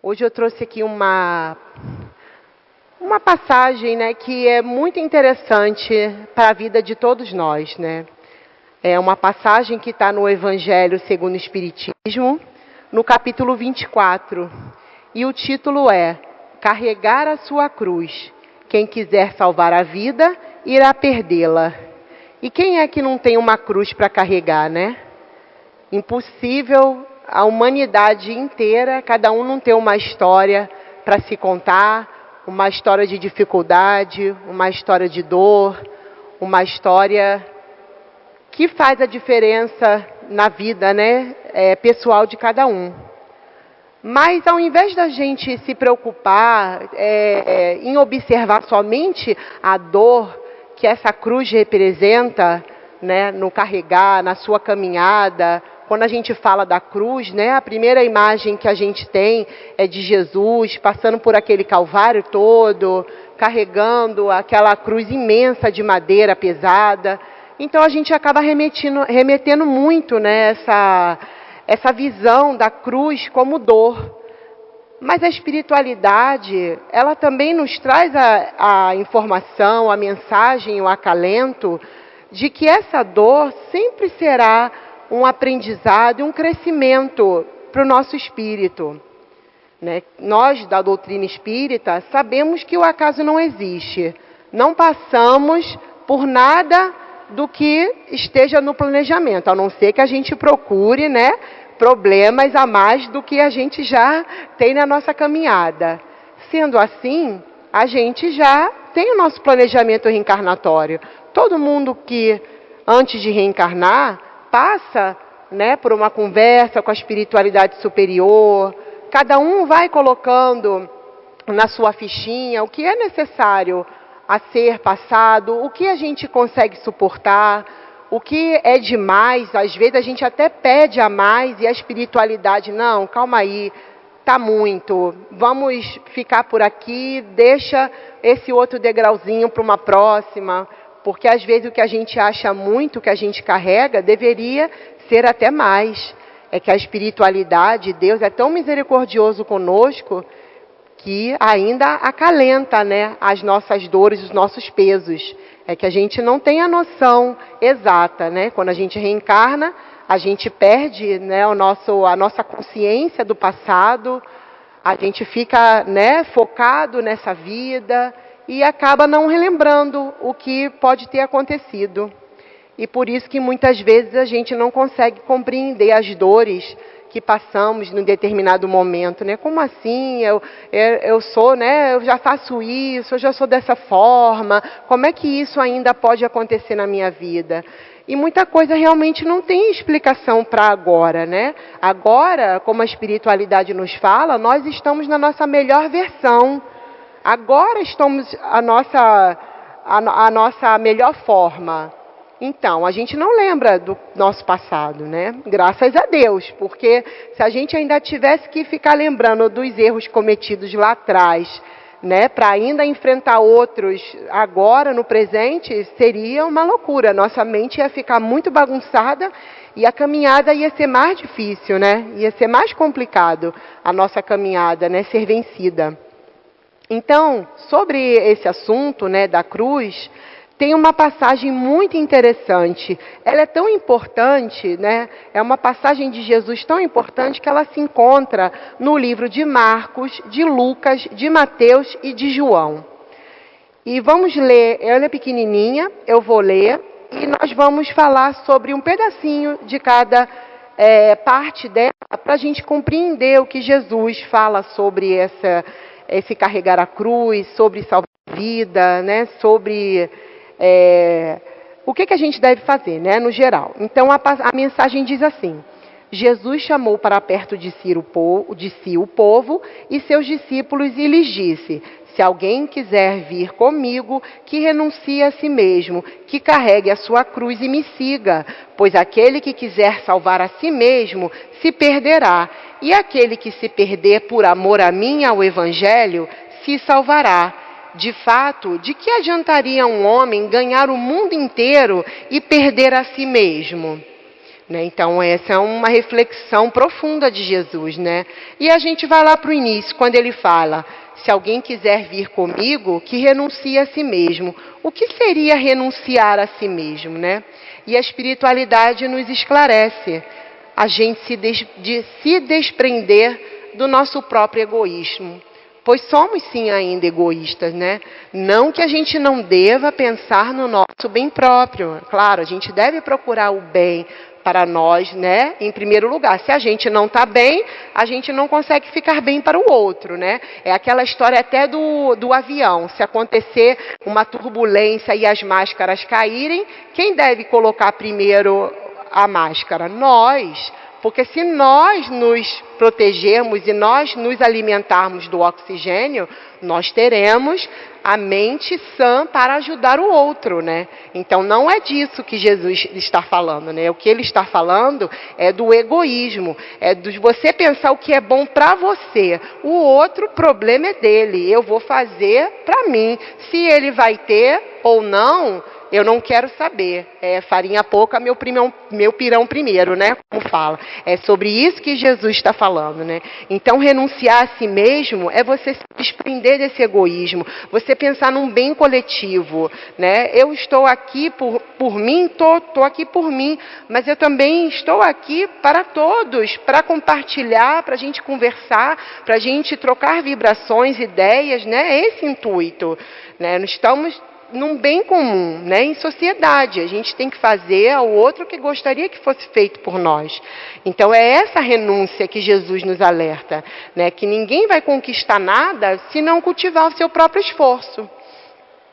Hoje eu trouxe aqui uma passagem, né, que é muito interessante para a vida de todos nós, né? É uma passagem que está no Evangelho segundo o Espiritismo, no capítulo 24. E o título é Carregar a sua cruz. Quem quiser salvar a vida, irá perdê-la. E quem é que não tem uma cruz para carregar, né? Impossível a humanidade inteira, cada um não ter uma história para se contar, uma história de dificuldade, uma história de dor, uma história que faz a diferença na vida, né, pessoal de cada um. Mas ao invés da gente se preocupar em observar somente a dor que essa cruz representa, né, no carregar, na sua caminhada, quando a gente fala da cruz, né, a primeira imagem que a gente tem é de Jesus passando por aquele calvário todo, carregando aquela cruz imensa de madeira pesada. Então a gente acaba remetendo muito, né, essa visão da cruz como dor. Mas a espiritualidade, ela também nos traz a informação, a mensagem, o acalento de que essa dor sempre será um aprendizado e um crescimento para o nosso espírito, né? Nós, da doutrina espírita, sabemos que o acaso não existe. Não passamos por nada do que esteja no planejamento, a não ser que a gente procure, né, problemas a mais do que a gente já tem na nossa caminhada. Sendo assim, a gente já tem o nosso planejamento reencarnatório. Todo mundo que, antes de reencarnar, passa, né, por uma conversa com a espiritualidade superior. Cada um vai colocando na sua fichinha o que é necessário a ser passado, o que a gente consegue suportar, o que é demais. Às vezes a gente até pede a mais e a espiritualidade, não, calma aí, tá muito, vamos ficar por aqui, deixa esse outro degrauzinho para uma próxima, porque às vezes o que a gente acha muito, que a gente carrega, deveria ser até mais. É que a espiritualidade, Deus é tão misericordioso conosco, que ainda acalenta, né, as nossas dores, os nossos pesos. É que a gente não tem a noção exata, né? Quando a gente reencarna, a gente perde, né, a nossa consciência do passado, a gente fica, né, focado nessa vida e acaba não relembrando o que pode ter acontecido. E por isso que muitas vezes a gente não consegue compreender as dores que passamos num determinado momento, né? Como assim? Eu sou, né? Eu já faço isso, eu já sou dessa forma. Como é que isso ainda pode acontecer na minha vida? E muita coisa realmente não tem explicação para agora, né? Agora, como a espiritualidade nos fala, nós estamos na nossa melhor versão. Agora estamos a nossa melhor forma. Então, a gente não lembra do nosso passado, né? Graças a Deus, porque se a gente ainda tivesse que ficar lembrando dos erros cometidos lá atrás, né, para ainda enfrentar outros agora, no presente, seria uma loucura. Nossa mente ia ficar muito bagunçada e a caminhada ia ser mais difícil, né? Ia ser mais complicado a nossa caminhada, né, ser vencida. Então, sobre esse assunto, né, da cruz, tem uma passagem muito interessante. Ela é tão importante, né? É uma passagem de Jesus tão importante que ela se encontra no livro de Marcos, de Lucas, de Mateus e de João. E vamos ler, ela é pequenininha, eu vou ler, e nós vamos falar sobre um pedacinho de cada parte dela, para a gente compreender o que Jesus fala sobre esse carregar a cruz, sobre salvar a vida, né? Sobre o que a gente deve fazer, né, no geral. Então a mensagem diz assim: Jesus chamou para perto de si o povo e seus discípulos e lhes disse: se alguém quiser vir comigo, que renuncie a si mesmo, que carregue a sua cruz e me siga, pois aquele que quiser salvar a si mesmo se perderá, e aquele que se perder por amor a mim e ao Evangelho se salvará. De fato, de que adiantaria um homem ganhar o mundo inteiro e perder a si mesmo? né? Então, essa é uma reflexão profunda de Jesus, né? E a gente vai lá para o início, quando ele fala: se alguém quiser vir comigo, que renuncie a si mesmo. O que seria renunciar a si mesmo, né? E a espiritualidade nos esclarece. A gente se desprender do nosso próprio egoísmo. Pois somos sim ainda egoístas, né? Não que a gente não deva pensar no nosso bem próprio. Claro, a gente deve procurar o bem para nós, né? Em primeiro lugar. Se a gente não está bem, a gente não consegue ficar bem para o outro, né? É aquela história até do avião. Se acontecer uma turbulência e as máscaras caírem, quem deve colocar primeiro a máscara? Nós. Porque se nós nos protegermos e nós nos alimentarmos do oxigênio, nós teremos a mente sã para ajudar o outro, né? Então não é disso que Jesus está falando, né? O que ele está falando é do egoísmo, é de você pensar o que é bom para você. O outro problema é dele, eu vou fazer para mim. Se ele vai ter ou não, eu não quero saber. É farinha pouca, meu pirão primeiro, né? Como fala. É sobre isso que Jesus está falando, né? Então, renunciar a si mesmo é você se desprender desse egoísmo. Você pensar num bem coletivo, né? Eu estou aqui por mim, estou aqui por mim. Mas eu também estou aqui para todos, para compartilhar, para a gente conversar, para a gente trocar vibrações, ideias, né? É esse intuito, né? Nós estamos num bem comum, né? Em sociedade, a gente tem que fazer ao outro o que gostaria que fosse feito por nós. Então é essa renúncia que Jesus nos alerta, né? Que ninguém vai conquistar nada se não cultivar o seu próprio esforço,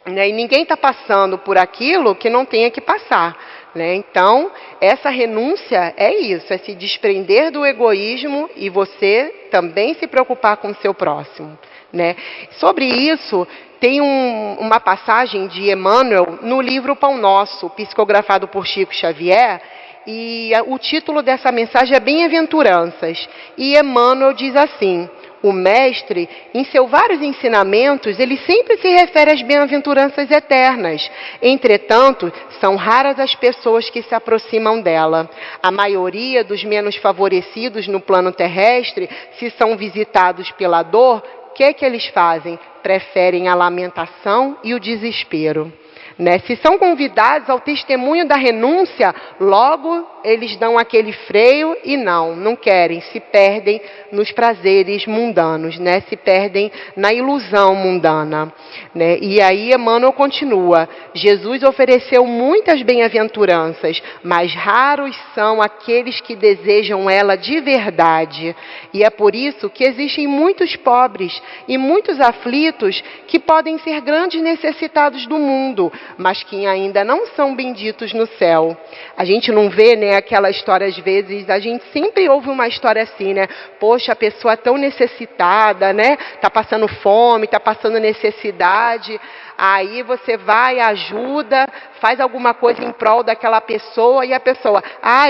né? E ninguém está passando por aquilo que não tenha que passar, né? Então essa renúncia é isso, é se desprender do egoísmo e você também se preocupar com o seu próximo, né? Sobre isso tem uma passagem de Emmanuel no livro Pão Nosso, psicografado por Chico Xavier, e o título dessa mensagem é Bem-aventuranças. E Emmanuel diz assim: o mestre, em seus vários ensinamentos, ele sempre se refere às bem-aventuranças eternas. Entretanto, são raras as pessoas que se aproximam dela. A maioria dos menos favorecidos no plano terrestre, se são visitados pela dor, o que eles fazem? Preferem a lamentação e o desespero, né? Se são convidados ao testemunho da renúncia, logo eles dão aquele freio e não querem, se perdem nos prazeres mundanos, né? Se perdem na ilusão mundana, né? E aí Emmanuel continua: Jesus ofereceu muitas bem-aventuranças, mas raros são aqueles que desejam ela de verdade. E é por isso que existem muitos pobres e muitos aflitos que podem ser grandes necessitados do mundo, mas que ainda não são benditos no céu. A gente não vê, né, aquela história, às vezes, a gente sempre ouve uma história assim, né? Poxa, a pessoa tão necessitada, né? Tá passando fome, tá passando necessidade. Aí você vai, ajuda, faz alguma coisa em prol daquela pessoa e a pessoa: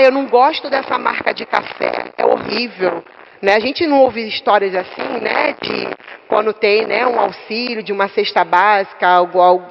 eu não gosto dessa marca de café, é horrível. Né? A gente não ouve histórias assim, né, de quando tem, né, um auxílio de uma cesta básica,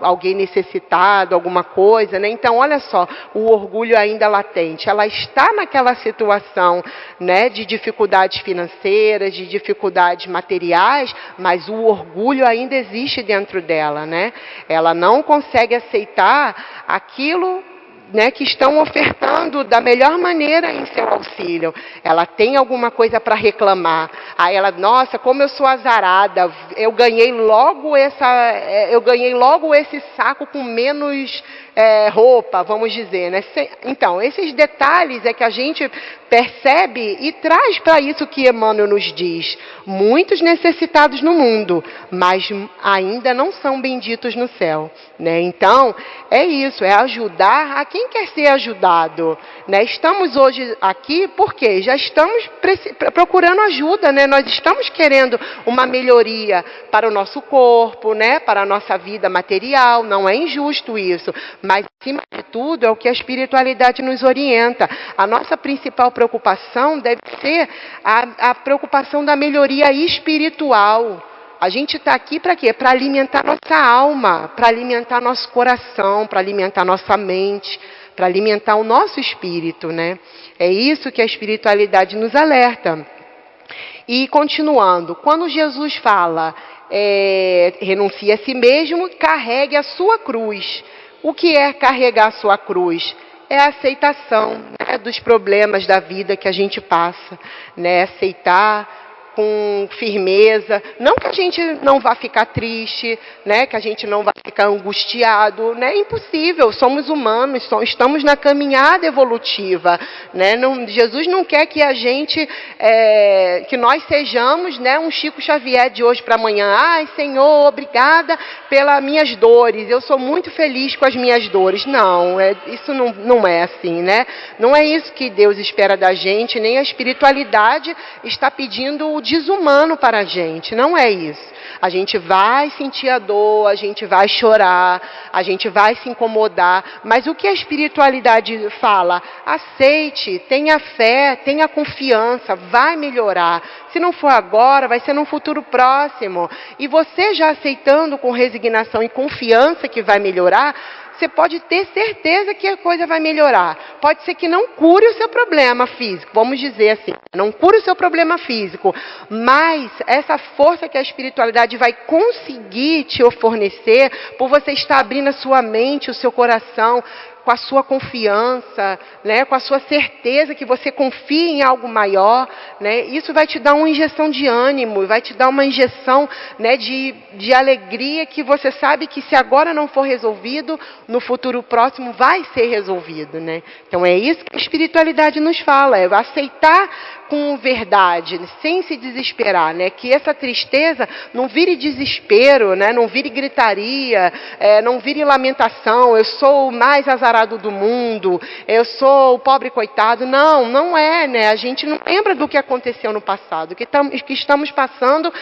alguém necessitado, alguma coisa, né? Então, olha só, o orgulho ainda latente. Ela está naquela situação, né, de dificuldades financeiras, de dificuldades materiais, mas o orgulho ainda existe dentro dela, né? Ela não consegue aceitar aquilo, né, que estão ofertando da melhor maneira em seu auxílio. Ela tem alguma coisa para reclamar. Aí ela: nossa, como eu sou azarada, eu ganhei logo esse saco com menos roupa, vamos dizer, né? Então, esses detalhes é que a gente percebe e traz para isso que Emmanuel nos diz. Muitos necessitados no mundo, mas ainda não são benditos no céu, né? Então, é isso, é ajudar a quem quer ser ajudado, né? Estamos hoje aqui porque já estamos procurando ajuda, né? Nós estamos querendo uma melhoria para o nosso corpo, né? Para a nossa vida material, não é injusto isso, mas acima de tudo é o que a espiritualidade nos orienta. A nossa principal preocupação deve ser a preocupação da melhoria espiritual. A gente está aqui para quê? Para alimentar nossa alma, para alimentar nosso coração, para alimentar nossa mente, para alimentar o nosso espírito, né? É isso que a espiritualidade nos alerta. E continuando, quando Jesus fala, renuncie a si mesmo, carregue a sua cruz. O que é carregar a sua cruz? É a aceitação, né, dos problemas da vida que a gente passa, né? Aceitar com firmeza, não que a gente não vá ficar triste, né, que a gente não vá ficar angustiado, né, é impossível, somos humanos, estamos na caminhada evolutiva, né, Jesus não quer que a gente, que nós sejamos, né, um Chico Xavier de hoje para amanhã. Ai, Senhor, obrigada pelas minhas dores, eu sou muito feliz com as minhas dores. Não, isso não é assim, né, não é isso que Deus espera da gente, nem a espiritualidade está pedindo o desumano para a gente, não é isso. A gente vai sentir a dor, a gente vai chorar, a gente vai se incomodar, mas o que a espiritualidade fala? Aceite, tenha fé, tenha confiança, vai melhorar. Se não for agora, vai ser num futuro próximo. E você já aceitando com resignação e confiança que vai melhorar, você pode ter certeza que a coisa vai melhorar. Pode ser que não cure o seu problema físico, vamos dizer assim, não cure o seu problema físico, mas essa força que a espiritualidade vai conseguir te fornecer, por você estar abrindo a sua mente, o seu coração, com a sua confiança, né, com a sua certeza que você confia em algo maior, né, isso vai te dar uma injeção de ânimo, vai te dar uma injeção, né, de alegria, que você sabe que se agora não for resolvido, no futuro próximo vai ser resolvido, né? Então é isso que a espiritualidade nos fala, é aceitar com verdade, sem se desesperar, né? Que essa tristeza não vire desespero, né? Não vire gritaria, não vire lamentação, eu sou o mais azarado do mundo, eu sou o pobre coitado. Não, não é, né? A gente não lembra do que aconteceu no passado, o que estamos passando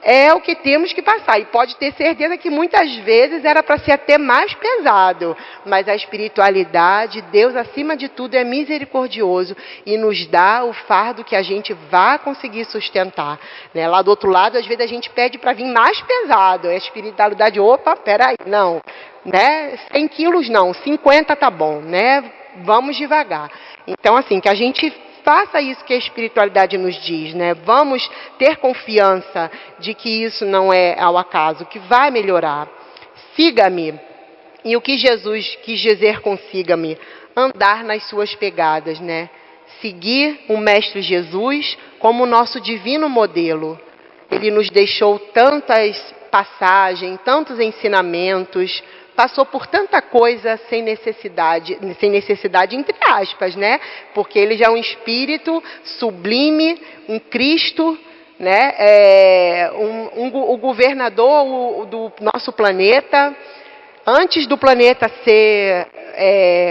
é o que temos que passar. E pode ter certeza que muitas vezes era para ser até mais pesado. Mas a espiritualidade, Deus acima de tudo é misericordioso e nos dá o fardo que a gente vai conseguir sustentar, né? Lá do outro lado, às vezes a gente pede para vir mais pesado. A espiritualidade, opa, peraí, não, né? 100 quilos não, 50 tá bom, né? Vamos devagar. Então, assim, que a gente faça isso que a espiritualidade nos diz, né? Vamos ter confiança de que isso não é ao acaso, que vai melhorar. Siga-me. E o que Jesus quis dizer com siga-me? Andar nas suas pegadas, né? Seguir o Mestre Jesus como nosso divino modelo. Ele nos deixou tantas passagens, tantos ensinamentos, passou por tanta coisa sem necessidade entre aspas, né? Porque ele já é um espírito sublime, um Cristo, né? O governador do nosso planeta. Antes do planeta ser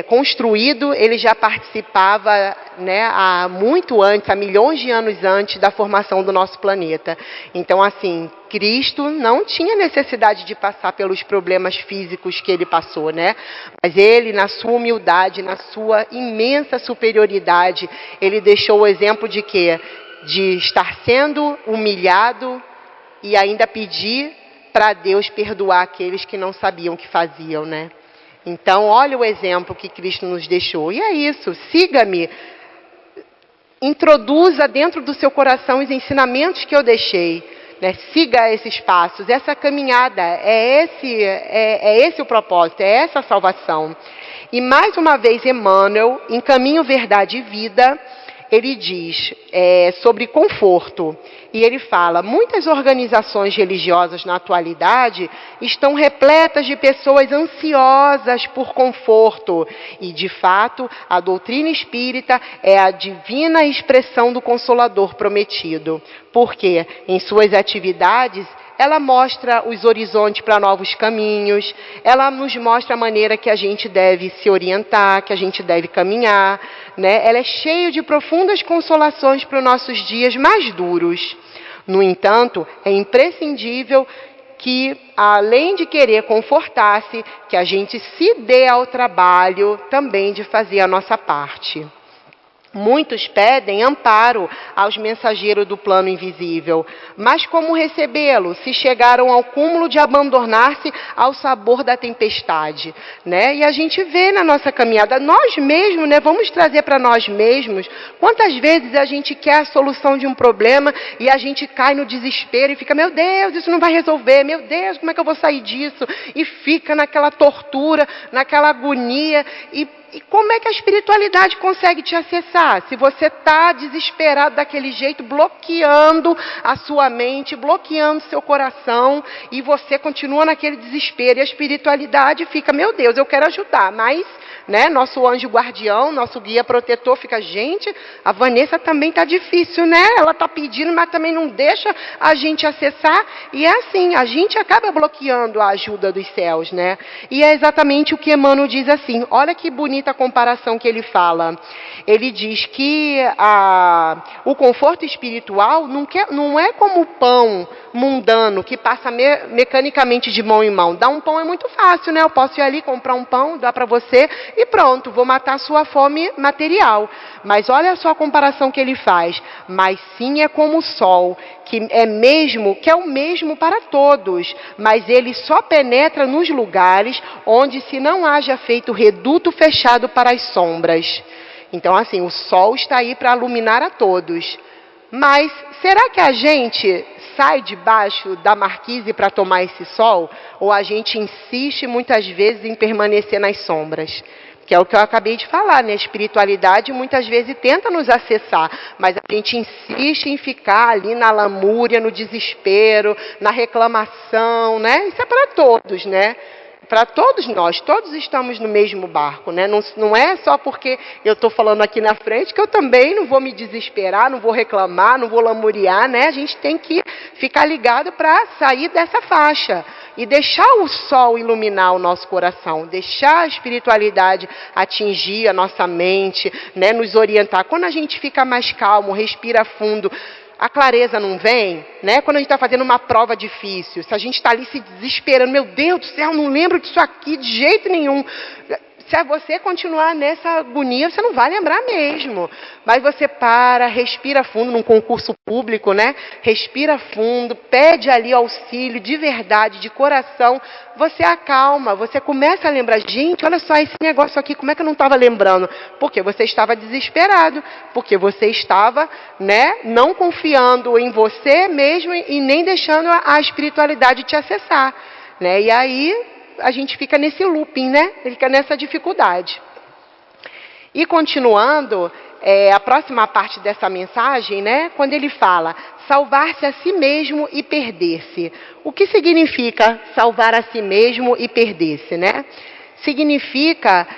construído, ele já participava, né, muito antes, há milhões de anos antes da formação do nosso planeta. Então, assim, Cristo não tinha necessidade de passar pelos problemas físicos que ele passou, né? Mas ele, na sua humildade, na sua imensa superioridade, ele deixou o exemplo de quê? De estar sendo humilhado e ainda pedir para Deus perdoar aqueles que não sabiam o que faziam, né? Então, olha o exemplo que Cristo nos deixou. E é isso, siga-me. Introduza dentro do seu coração os ensinamentos que eu deixei, né? Siga esses passos, essa caminhada, é esse o propósito, é essa a salvação. E mais uma vez, Emmanuel, em Caminho, Verdade e Vida, ele diz sobre conforto. E ele fala, muitas organizações religiosas na atualidade estão repletas de pessoas ansiosas por conforto. E, de fato, a doutrina espírita é a divina expressão do Consolador prometido. Porque, em suas atividades, ela mostra os horizontes para novos caminhos, ela nos mostra a maneira que a gente deve se orientar, que a gente deve caminhar, né? Ela é cheia de profundas consolações para os nossos dias mais duros. No entanto, é imprescindível que, além de querer confortar-se, que a gente se dê ao trabalho também de fazer a nossa parte. Muitos pedem amparo aos mensageiros do plano invisível, mas como recebê-lo se chegaram ao cúmulo de abandonar-se ao sabor da tempestade, né? E a gente vê na nossa caminhada, nós mesmos, né? Vamos trazer para nós mesmos, quantas vezes a gente quer a solução de um problema e a gente cai no desespero e fica, meu Deus, isso não vai resolver, meu Deus, como é que eu vou sair disso? E fica naquela tortura, naquela agonia e como é que a espiritualidade consegue te acessar? Se você está desesperado daquele jeito, bloqueando a sua mente, bloqueando seu coração, e você continua naquele desespero, e a espiritualidade fica, meu Deus, eu quero ajudar, mas, né, nosso anjo guardião, nosso guia protetor fica, gente, a Vanessa também está difícil, né? Ela está pedindo, mas também não deixa a gente acessar, e é assim, a gente acaba bloqueando a ajuda dos céus, né? E é exatamente o que Emmanuel diz assim, olha que bonita a comparação que ele fala. Ele diz que o conforto espiritual não é como o pão mundano que passa mecanicamente de mão em mão. Dar um pão é muito fácil, né? Eu posso ir ali comprar um pão, dar para você e pronto, vou matar a sua fome material. Mas olha só a comparação que ele faz. Mas sim é como o sol, que é o mesmo para todos, mas ele só penetra nos lugares onde se não haja feito reduto fechado para as sombras. Então, assim, o sol está aí para iluminar a todos. Mas será que a gente sai debaixo da marquise para tomar esse sol? Ou a gente insiste muitas vezes em permanecer nas sombras? Que é o que eu acabei de falar, né? A espiritualidade muitas vezes tenta nos acessar, mas a gente insiste em ficar ali na lamúria, no desespero, na reclamação, né? Isso é para todos, né? Para todos nós, todos estamos no mesmo barco, né? Não é só porque eu estou falando aqui na frente que eu também não vou me desesperar, não vou reclamar, não vou lamuriar, né? A gente tem que ficar ligado para sair dessa faixa e deixar o sol iluminar o nosso coração, deixar a espiritualidade atingir a nossa mente, né? Nos orientar. Quando a gente fica mais calmo, respira fundo, a clareza não vem, né? Quando a gente está fazendo uma prova difícil, se a gente está ali se desesperando, meu Deus do céu, não lembro disso aqui de jeito nenhum. Se você continuar nessa agonia, você não vai lembrar mesmo. Mas você para, respira fundo num concurso público, né? Respira fundo, pede ali auxílio de verdade, de coração. Você acalma, você começa a lembrar. Gente, olha só esse negócio aqui, como é que eu não estava lembrando? Porque você estava desesperado, porque você estava, né, não confiando em você mesmo e nem deixando a espiritualidade te acessar, né? E aí a gente fica nesse looping, né? Fica nessa dificuldade. E continuando, a próxima parte dessa mensagem, né? Quando ele fala salvar-se a si mesmo e perder-se. O que significa salvar a si mesmo e perder-se, né? Significa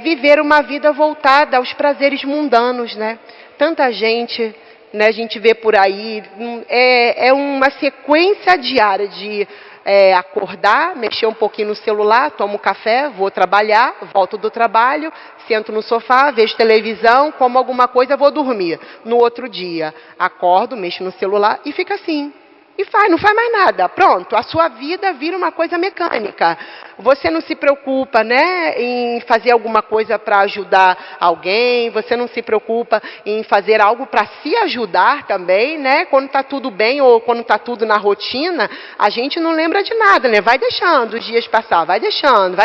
viver uma vida voltada aos prazeres mundanos, né? Tanta gente, né? A gente vê por aí, é uma sequência diária de acordar, mexer um pouquinho no celular, tomo café, vou trabalhar, volto do trabalho, sento no sofá, vejo televisão, como alguma coisa, vou dormir. No outro dia, acordo, mexo no celular e fica assim. E não faz mais nada. Pronto, a sua vida vira uma coisa mecânica. Você não se preocupa, né, em fazer alguma coisa para ajudar alguém, você não se preocupa em fazer algo para se ajudar também, né? Quando está tudo bem ou quando está tudo na rotina, a gente não lembra de nada, né? Vai deixando os dias passar, vai deixando.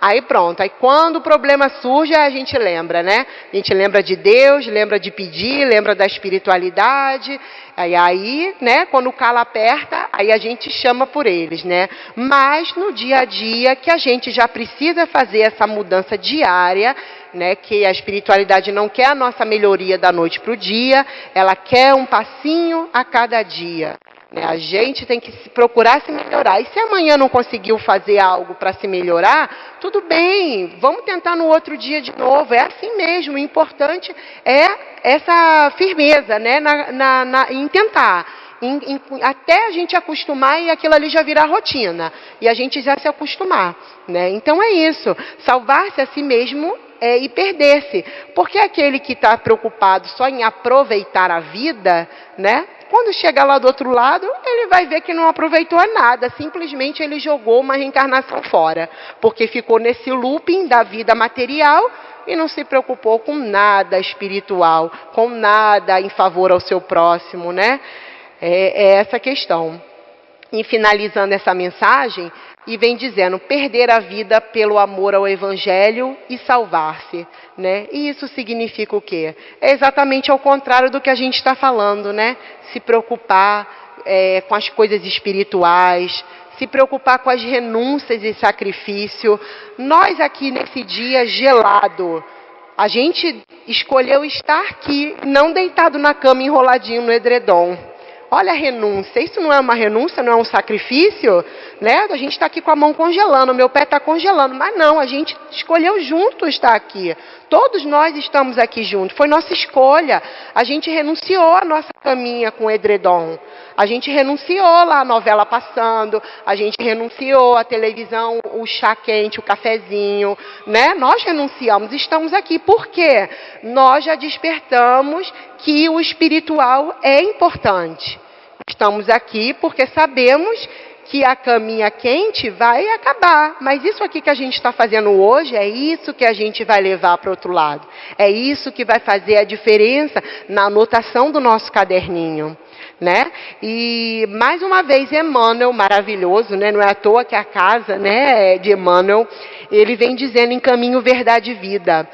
Aí pronto, aí quando o problema surge, a gente lembra, né? A gente lembra de Deus, lembra de pedir, lembra da espiritualidade. Aí, né, quando o calo aperta, aí a gente chama por eles, né? Mas no dia a dia que a gente já precisa fazer essa mudança diária, né, que a espiritualidade não quer a nossa melhoria da noite para o dia, ela quer um passinho a cada dia. Né? A gente tem que procurar se melhorar. E se amanhã não conseguiu fazer algo para se melhorar, tudo bem, vamos tentar no outro dia de novo. É assim mesmo, o importante é essa firmeza, né, em tentar. Até a gente acostumar e aquilo ali já virar rotina. E a gente já se acostumar. Né? Então é isso, salvar-se a si mesmo e perder-se. Porque aquele que está preocupado só em aproveitar a vida, né? Quando chegar lá do outro lado, ele vai ver que não aproveitou nada. Simplesmente ele jogou uma reencarnação fora. Porque ficou nesse looping da vida material, e não se preocupou com nada espiritual, com nada em favor ao seu próximo, né? É essa a questão. E finalizando essa mensagem, e vem dizendo, perder a vida pelo amor ao Evangelho e salvar-se, né? E isso significa o quê? É exatamente ao contrário do que a gente está falando, né? Se preocupar com as coisas espirituais, se preocupar com as renúncias e sacrifício. Nós aqui nesse dia gelado, a gente escolheu estar aqui, não deitado na cama enroladinho no edredom. Olha a renúncia, isso não é uma renúncia, não é um sacrifício, né? A gente está aqui com a mão congelando, meu pé está congelando, mas não, a gente escolheu junto estar aqui. Todos nós estamos aqui juntos, foi nossa escolha. A gente renunciou à nossa caminha com o edredom. A gente renunciou lá a novela passando, a gente renunciou à televisão, o chá quente, o cafezinho, né? Nós renunciamos, estamos aqui. Por quê? Nós já despertamos que o espiritual é importante. Estamos aqui porque sabemos que a caminha quente vai acabar. Mas isso aqui que a gente está fazendo hoje, é isso que a gente vai levar para o outro lado. É isso que vai fazer a diferença na anotação do nosso caderninho, né? E mais uma vez Emmanuel, maravilhoso, né? Não é à toa que a casa, né, de Emmanuel, ele vem dizendo em Caminho, Verdade e Vida,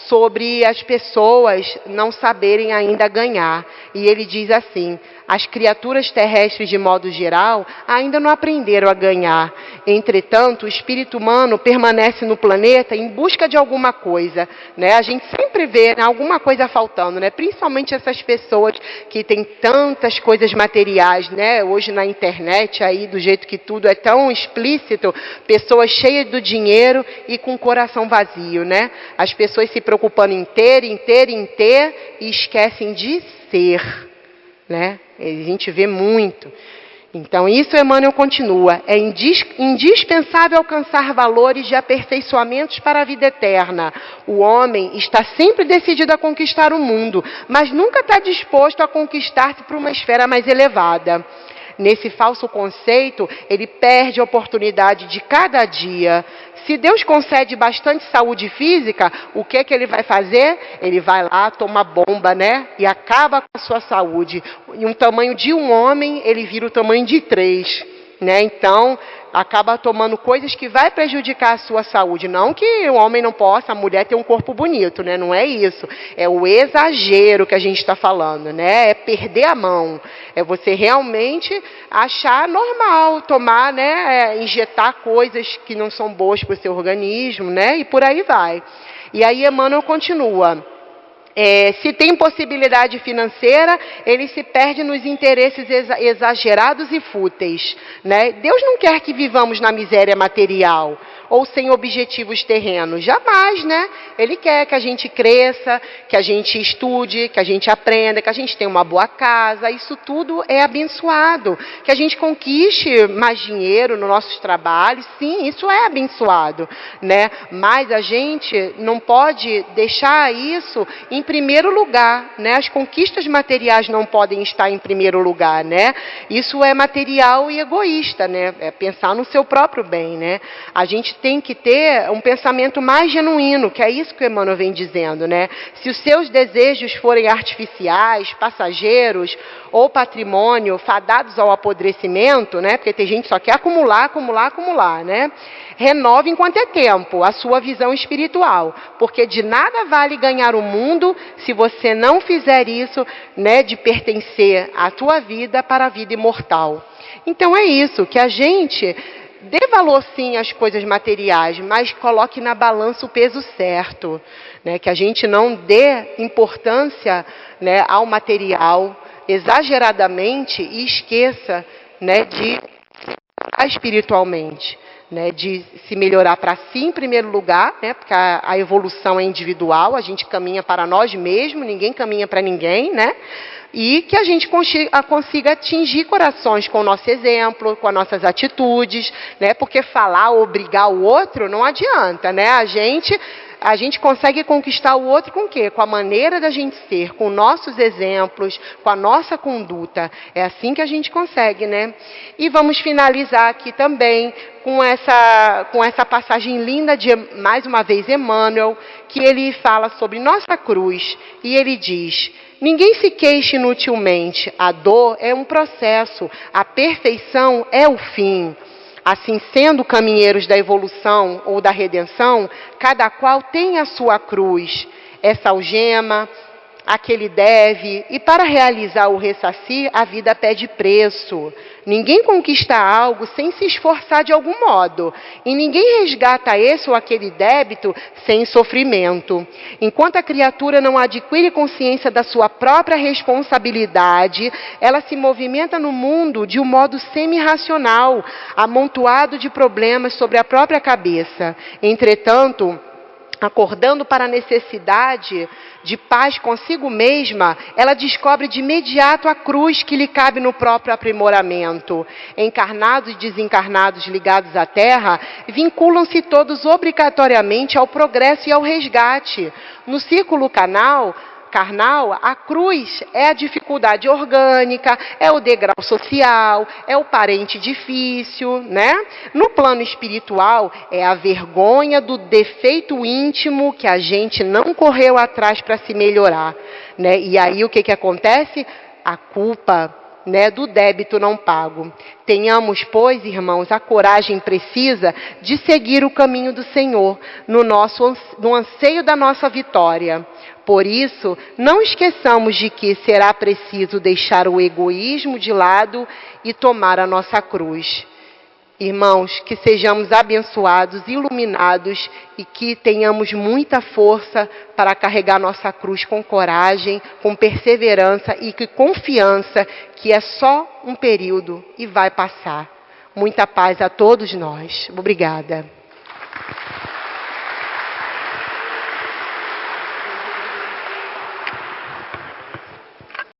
sobre as pessoas não saberem ainda ganhar. E ele diz assim, as criaturas terrestres, de modo geral, ainda não aprenderam a ganhar. Entretanto, o espírito humano permanece no planeta em busca de alguma coisa, né? A gente sempre vê, né, alguma coisa faltando, né? Principalmente essas pessoas que têm tantas coisas materiais, né? Hoje na internet, aí, do jeito que tudo é tão explícito, pessoas cheias do dinheiro e com o coração vazio, né? As pessoas se preocupando em ter e esquecem de ser, né? A gente vê muito. Então, isso Emmanuel continua. É indispensável alcançar valores de aperfeiçoamentos para a vida eterna. O homem está sempre decidido a conquistar o mundo, mas nunca está disposto a conquistar-se para uma esfera mais elevada. Nesse falso conceito, ele perde a oportunidade de cada dia. Se Deus concede bastante saúde física, o que ele vai fazer? Ele vai lá, toma bomba, né? E acaba com a sua saúde. E um tamanho de um homem, ele vira o tamanho de 3, né? Então, acaba tomando coisas que vai prejudicar a sua saúde. Não que o homem não possa, a mulher ter um corpo bonito, né? Não é isso. É o exagero que a gente está falando, né? É perder a mão. É você realmente achar normal tomar, né? Injetar coisas que não são boas para o seu organismo, né? E por aí vai. E aí Emmanuel continua. Se tem possibilidade financeira, ele se perde nos interesses exagerados e fúteis, né? Deus não quer que vivamos na miséria material ou sem objetivos terrenos, jamais, né? Ele quer que a gente cresça, que a gente estude, que a gente aprenda, que a gente tenha uma boa casa, isso tudo é abençoado, que a gente conquiste mais dinheiro nos nossos trabalhos, sim, isso é abençoado, né? Mas a gente não pode deixar isso em primeiro lugar, né? As conquistas materiais não podem estar em primeiro lugar, né? Isso é material e egoísta, né? É pensar no seu próprio bem, né? A gente tem que ter um pensamento mais genuíno, que é isso que o Emmanuel vem dizendo, né? Se os seus desejos forem artificiais, passageiros ou patrimônio fadados ao apodrecimento, né? Porque tem gente que só quer acumular, né? Renove enquanto é tempo a sua visão espiritual, porque de nada vale ganhar o mundo se você não fizer isso, né, de pertencer à tua vida para a vida imortal. Então é isso, que a gente dê valor sim às coisas materiais, mas coloque na balança o peso certo, né, que a gente não dê importância, né, ao material exageradamente e esqueça, né, de espiritualmente, né, de se melhorar para si em primeiro lugar, né, porque a evolução é individual, a gente caminha para nós mesmos, ninguém caminha para ninguém, né, e que a gente consiga atingir corações com o nosso exemplo, com as nossas atitudes, né, porque falar ou obrigar o outro não adianta, né, a gente a gente consegue conquistar o outro com o quê? Com a maneira da gente ser, com nossos exemplos, com a nossa conduta. É assim que a gente consegue, né? E vamos finalizar aqui também com essa passagem linda de, mais uma vez, Emmanuel, que ele fala sobre nossa cruz. E ele diz: ninguém se queixe inutilmente, a dor é um processo, a perfeição é o fim. Assim sendo, caminheiros da evolução ou da redenção, cada qual tem a sua cruz, essa algema, aquele deve, e para realizar o ressarcir, a vida pede preço. Ninguém conquista algo sem se esforçar de algum modo, e ninguém resgata esse ou aquele débito sem sofrimento. Enquanto a criatura não adquire consciência da sua própria responsabilidade, ela se movimenta no mundo de um modo semi-racional, amontoado de problemas sobre a própria cabeça. Entretanto, acordando para a necessidade de paz consigo mesma, ela descobre de imediato a cruz que lhe cabe no próprio aprimoramento. Encarnados e desencarnados ligados à Terra, vinculam-se todos obrigatoriamente ao progresso e ao resgate. No círculo carnal, a cruz é a dificuldade orgânica, é o degrau social, é o parente difícil, né? No plano espiritual, é a vergonha do defeito íntimo que a gente não correu atrás para se melhorar, né? E aí o que acontece? A culpa, né, do débito não pago. Tenhamos, pois, irmãos, a coragem precisa de seguir o caminho do Senhor no anseio da nossa vitória. Por isso, não esqueçamos de que será preciso deixar o egoísmo de lado e tomar a nossa cruz. Irmãos, que sejamos abençoados, iluminados e que tenhamos muita força para carregar nossa cruz com coragem, com perseverança e com confiança que é só um período e vai passar. Muita paz a todos nós. Obrigada.